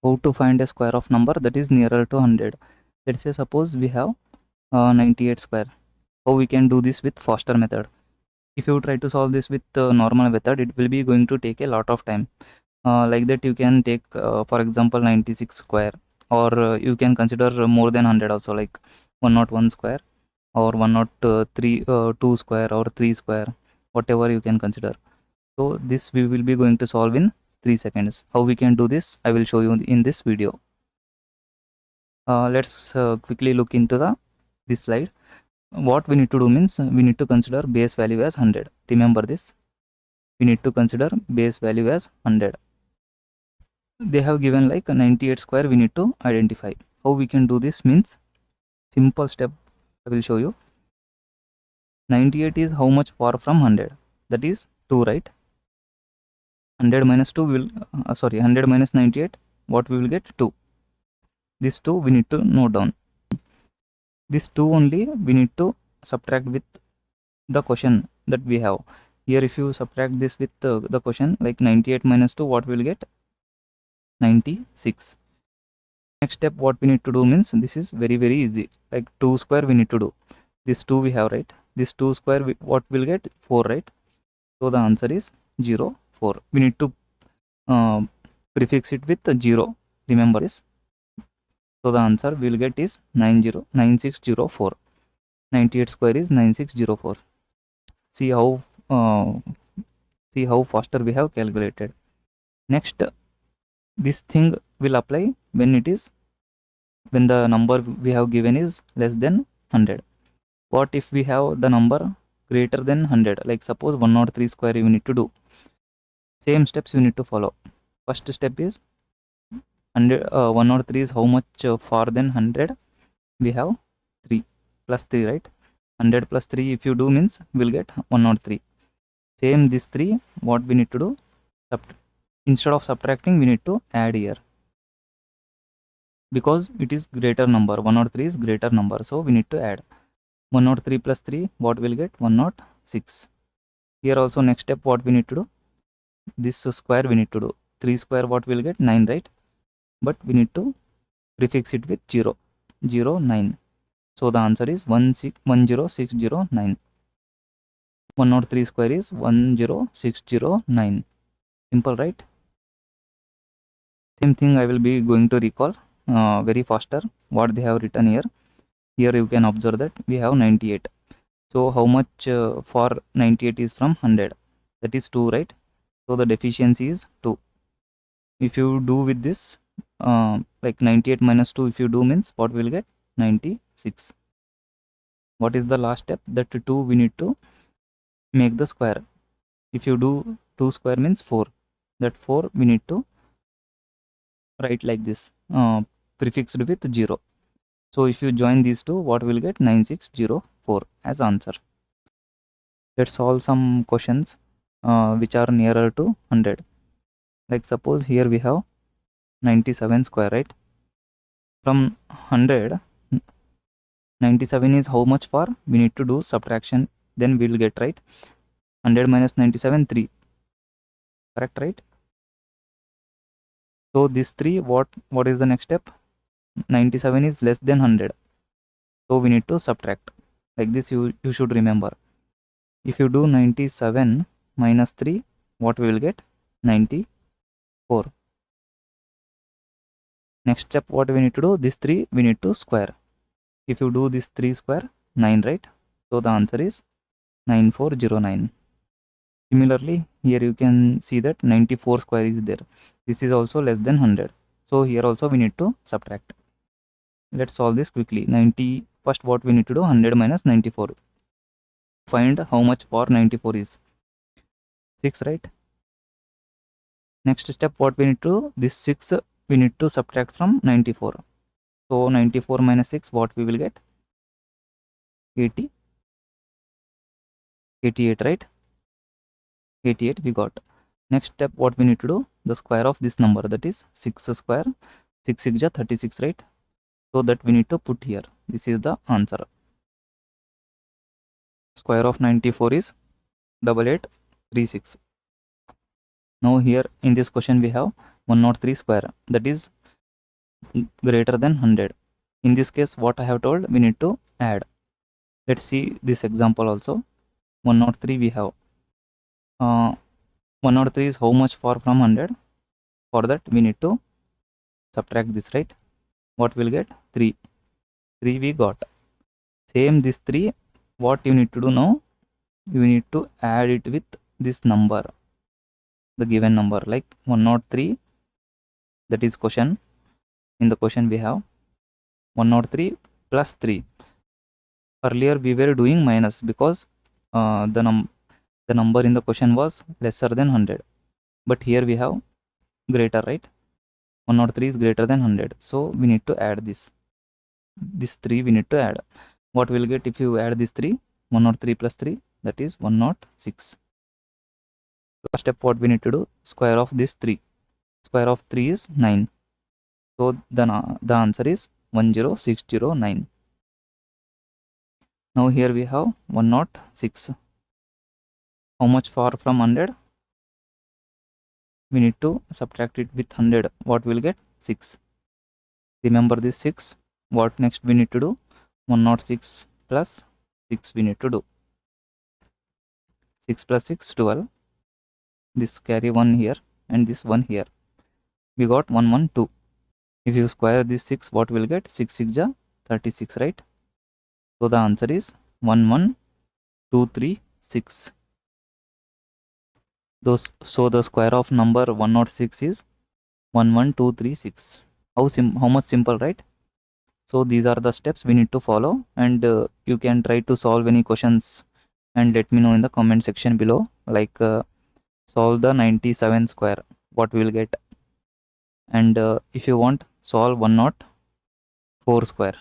how to find a square of number that is nearer to 100. Let's say suppose we have 98 square. How we can do this with Foster method? If you try to solve this with normal method, it will be going to take a lot of time. Like that you can take for example 96 square, or you can consider more than 100 also, like 101 square, or 103 2 square, or 3 square, whatever you can consider. So this we will be going to solve in 3 seconds. How we can do this, I will show you in this video. Let's quickly look into this slide. What we need to do means we need to consider base value as 100. Remember this, we need to consider base value as 100. They have given like 98 square, we need to identify. How we can do this means, simple step I will show you. 98 is how much far from 100? That is 2, right? 100 minus 2 will 100 minus 98, what we will get? 2. This 2 we need to note down. This 2 only we need to subtract with the question that we have here. If you subtract this with the question, like 98 minus 2, what we will get? 96. Next step what we need to do means, this is very easy. Like 2 square we need to do. This 2 we have, right? This 2 square what will get? 4, right? So the answer is 0, 4. We need to prefix it with 0. Remember this. So the answer we will get is 9604. 98 square is 9604. See how faster we have calculated. Next, this thing will apply when the number we have given is less than 100. What if we have the number greater than 100? Like suppose 103 square you need to do. Same steps you need to follow. First step is 103 is how much far than 100? We have 3 plus 3, right? 100 plus 3 if you do means we'll get 103. Same this 3, what we need to do? Instead of subtracting, we need to add here, because it is greater number. 103 is greater number, so we need to add. 103 plus 3, what will get? 106. Here also next step what we need to do? This square we need to do. 3 square what will get? 9, right? But we need to prefix it with 0, 0, 9. So the answer is 10609. 103 square is 10609. Simple, right? Same thing I will be going to recall very faster what they have written here. Here you can observe that we have 98. So how much for 98 is from 100? That is 2, right? So the deficiency is 2. If you do with this like 98 minus 2, if you do means what we will get? 96. What is the last step? That 2 we need to make the square. If you do 2 square means 4. That 4 we need to write like this, prefixed with 0. So if you join these two, what will get? 9604 as answer. Let's solve some questions which are nearer to 100. Like suppose here we have 97 square, right? From 100, 97 is how much far? We need to do subtraction, then we will get, right? 100 minus 97, 3. Correct, right? So this 3, what is the next step? 97 is less than 100. So we need to subtract. Like this you should remember. If you do 97 minus 3, what we will get? 94. Next step what we need to do? This 3 we need to square. If you do this 3 square, 9, right? So the answer is 9409. Similarly, here you can see that 94 square is there. This is also less than 100. So here also we need to subtract. Let's solve this quickly. First what we need to do? 100 minus 94. Find how much far 94 is. 6, right? Next step what we need to do? This 6 we need to subtract from 94. So 94 minus 6, what we will get? 80. 88, right? 88 we got. Next step what we need to do? The square of this number, that is 6 square. 6 6 is 36, right? So that we need to put here. This is the answer. Square of 94 is 8836. Now here in this question we have 103 square, that is greater than 100. In this case, what I have told, we need to add. Let's see this example also. 103 we have. 103 is how much far from 100? For that, we need to subtract this, right? What we'll get? 3. 3 we got. Same this 3, what you need to do now? You need to add it with this number, the given number, like 103. That is question. In the question we have 103 plus 3. Earlier we were doing minus because the number in the question was lesser than 100, but here we have greater, right? 103 is greater than 100, so we need to add this 3 we need to add. What we'll get if you add this 3? 103 plus 3, that is 106. First step, what we need to do? Square of this 3. Square of 3 is 9, so the answer is 10609. Now here we have 106. How much far from 100? We need to subtract it with 100. What will get? 6. Remember this 6. What next we need to do? 106 plus 6 we need to do. 6 plus 6, 12. This carry 1 here and this 1 here. We got 112. If you square this 6, what will get? 6 6 ja 36, right? So the answer is 11236. So the square of number 106 is 11236. How much simple, right? So these are the steps we need to follow, and you can try to solve any questions and let me know in the comment section below, like solve the 97 square, what we will get, and if you want, solve 104 square.